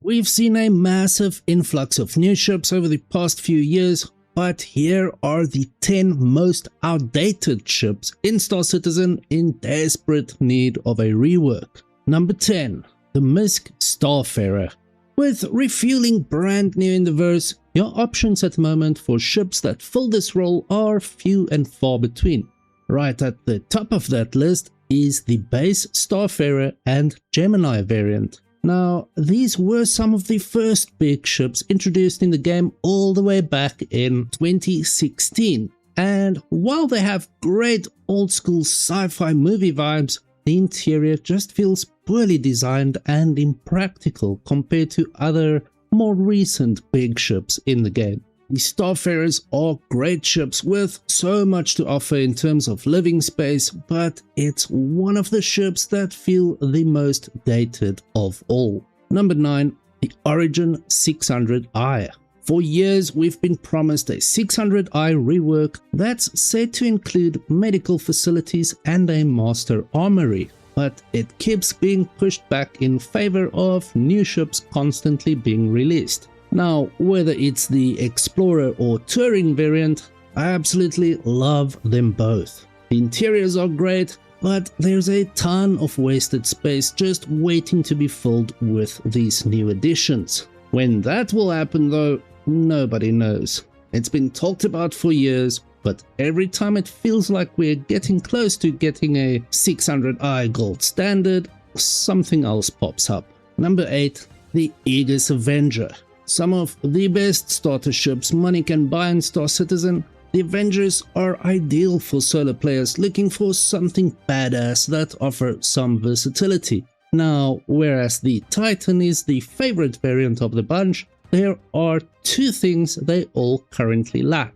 We've seen a massive influx of new ships over the past few years, but here are the 10 most outdated ships in Star Citizen in desperate need of a rework. Number 10. The MISC Starfarer. With refueling brand new in the verse, your options at the moment for ships that fill this role are few and far between. Right at the top of that list is the base Starfarer and Gemini variant. Now, these were some of the first big ships introduced in the game all the way back in 2016. And while they have great old school sci-fi movie vibes, the interior just feels poorly designed and impractical compared to other more recent big ships in the game. The Starfarers are great ships with so much to offer in terms of living space, but it's one of the ships that feel the most dated of all. Number 9. The Origin 600i. For years we've been promised a 600i rework that's said to include medical facilities and a master armory, but it keeps being pushed back in favor of new ships constantly being released. Now, whether it's the Explorer or Touring variant, I absolutely love them both. The interiors are great, but there's a ton of wasted space just waiting to be filled with these new additions. When that will happen though, nobody knows. It's been talked about for years, but every time it feels like we're getting close to getting a 600i gold standard, something else pops up. Number 8. The Aegis Avenger. Some of the best starter ships money can buy in Star Citizen, the Avengers are ideal for solo players looking for something badass that offers some versatility. Now, whereas the Titan is the favorite variant of the bunch, there are two things they all currently lack: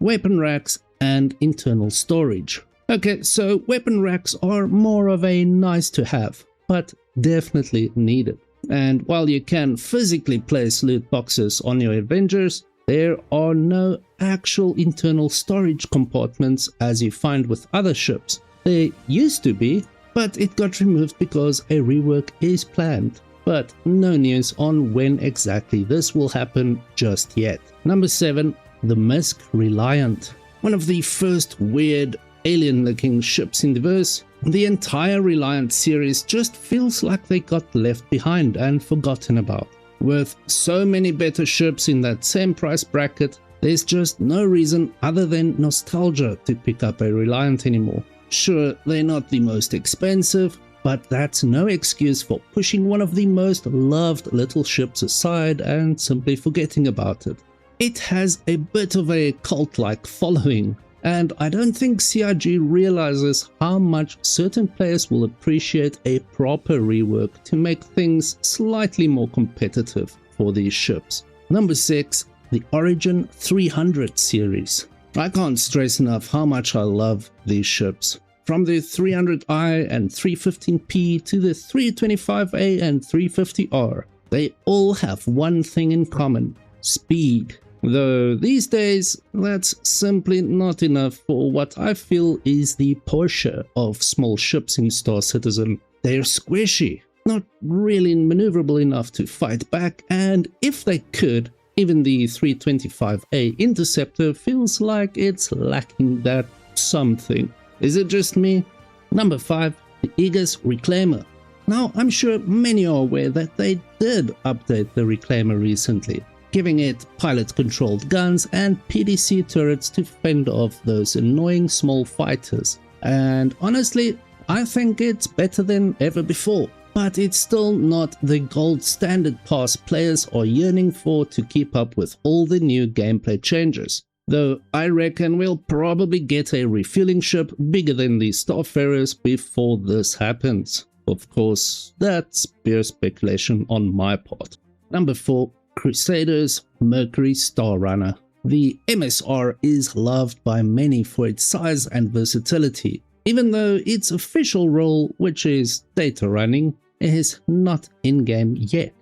weapon racks and internal storage. Okay, so weapon racks are more of a nice to have, but definitely needed. And while you can physically place loot boxes on your Avengers, there are no actual internal storage compartments as you find with other ships. There used to be, but it got removed because a rework is planned. But no news on when exactly this will happen just yet. Number 7. The MISC Reliant. One of the first weird alien-looking ships in the verse. The entire Reliant series just feels like they got left behind and forgotten about. With so many better ships in that same price bracket, there's just no reason other than nostalgia to pick up a Reliant anymore. Sure, they're not the most expensive, but that's no excuse for pushing one of the most loved little ships aside and simply forgetting about it. It has a bit of a cult-like following, and I don't think CIG realizes how much certain players will appreciate a proper rework to make things slightly more competitive for these ships. Number 6. The Origin 300 series. I can't stress enough how much I love these ships. From the 300i and 315p to the 325a and 350r, they all have one thing in common: speed. Though these days, that's simply not enough for what I feel is the Porsche of small ships in Star Citizen. They're squishy, not really maneuverable enough to fight back, and if they could, even the 325A Interceptor feels like it's lacking that something. Is it just me? Number 5. The Aegis Reclaimer. Now, I'm sure many are aware that they did update the Reclaimer recently, giving it pilot-controlled guns and PDC turrets to fend off those annoying small fighters. And honestly, I think it's better than ever before. But it's still not the gold standard pass players are yearning for to keep up with all the new gameplay changes. Though I reckon we'll probably get a refueling ship bigger than the Starfarers before this happens. Of course, that's pure speculation on my part. Number 4. Crusader's Mercury Star Runner. The MSR is loved by many for its size and versatility, even though its official role, which is data running, is not in-game yet.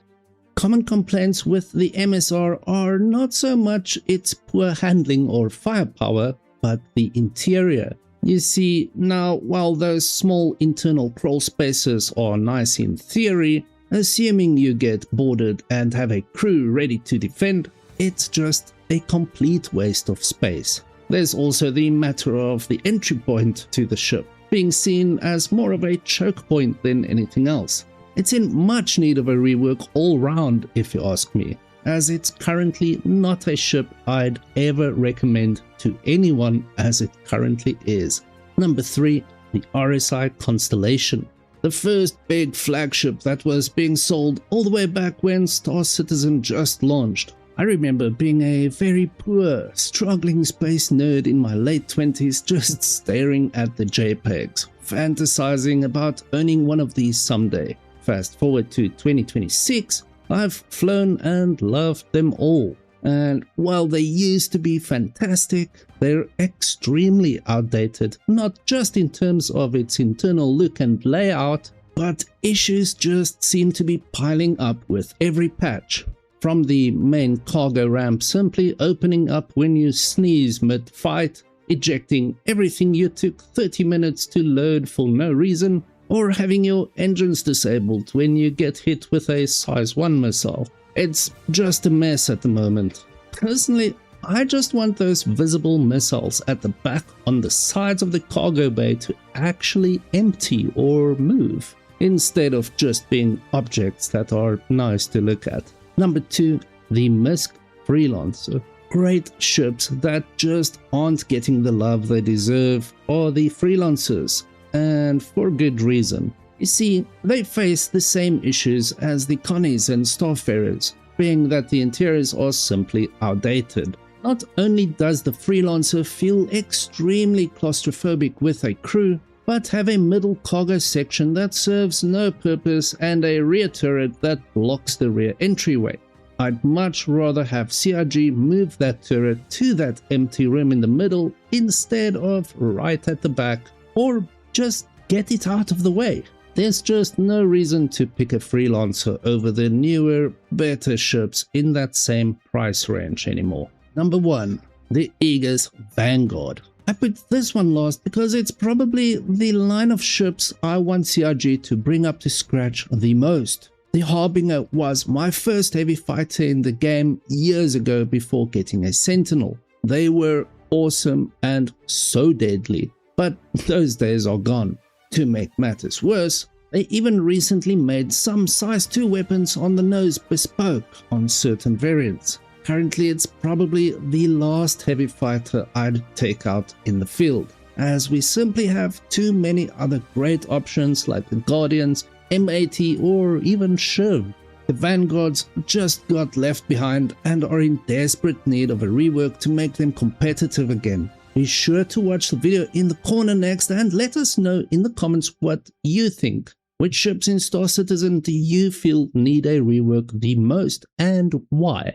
Common complaints with the MSR are not so much its poor handling or firepower, but the interior. You see, now while those small internal crawl spaces are nice in theory, Assuming you get boarded and have a crew ready to defend, it's just a complete waste of space. There's also the matter of the entry point to the ship being seen as more of a choke point than anything else. It's in much need of a rework all round if you ask me, as it's currently not a ship I'd ever recommend to anyone as it currently is. Number 3. The RSI Constellation. The first big flagship that was being sold all the way back when Star Citizen just launched. I remember being a very poor, struggling space nerd in my late 20s just staring at the JPEGs, fantasizing about owning one of these someday. Fast forward to 2026, I've flown and loved them all. And while they used to be fantastic, they're extremely outdated, not just in terms of its internal look and layout, but issues just seem to be piling up with every patch. From the main cargo ramp simply opening up when you sneeze mid-fight, ejecting everything you took 30 minutes to load for no reason, or having your engines disabled when you get hit with a size 1 missile. It's just a mess at the moment. Personally, I just want those visible missiles at the back on the sides of the cargo bay to actually empty or move, instead of just being objects that are nice to look at. Number 2. The MISC Freelancer. Great ships that just aren't getting the love they deserve are the Freelancers, and for good reason. You see, they face the same issues as the Connies and Starfarers, being that the interiors are simply outdated. Not only does the Freelancer feel extremely claustrophobic with a crew, but have a middle cargo section that serves no purpose and a rear turret that blocks the rear entryway. I'd much rather have CRG move that turret to that empty room in the middle instead of right at the back, or just get it out of the way. There's just no reason to pick a Freelancer over the newer, better ships in that same price range anymore. Number 1. The Aegis Vanguard. I put this one last because it's probably the line of ships I want CRG to bring up to scratch the most. The Harbinger was my first heavy fighter in the game years ago before getting a Sentinel. They were awesome and so deadly, but those days are gone. To make matters worse, they even recently made some size 2 weapons on the nose bespoke on certain variants. Currently, it's probably the last heavy fighter I'd take out in the field, as we simply have too many other great options like the Guardians, M80 or even Shiv. The Vanguards just got left behind and are in desperate need of a rework to make them competitive again. Be sure to watch the video in the corner next and let us know in the comments what you think. Which ships in Star Citizen do you feel need a rework the most and why?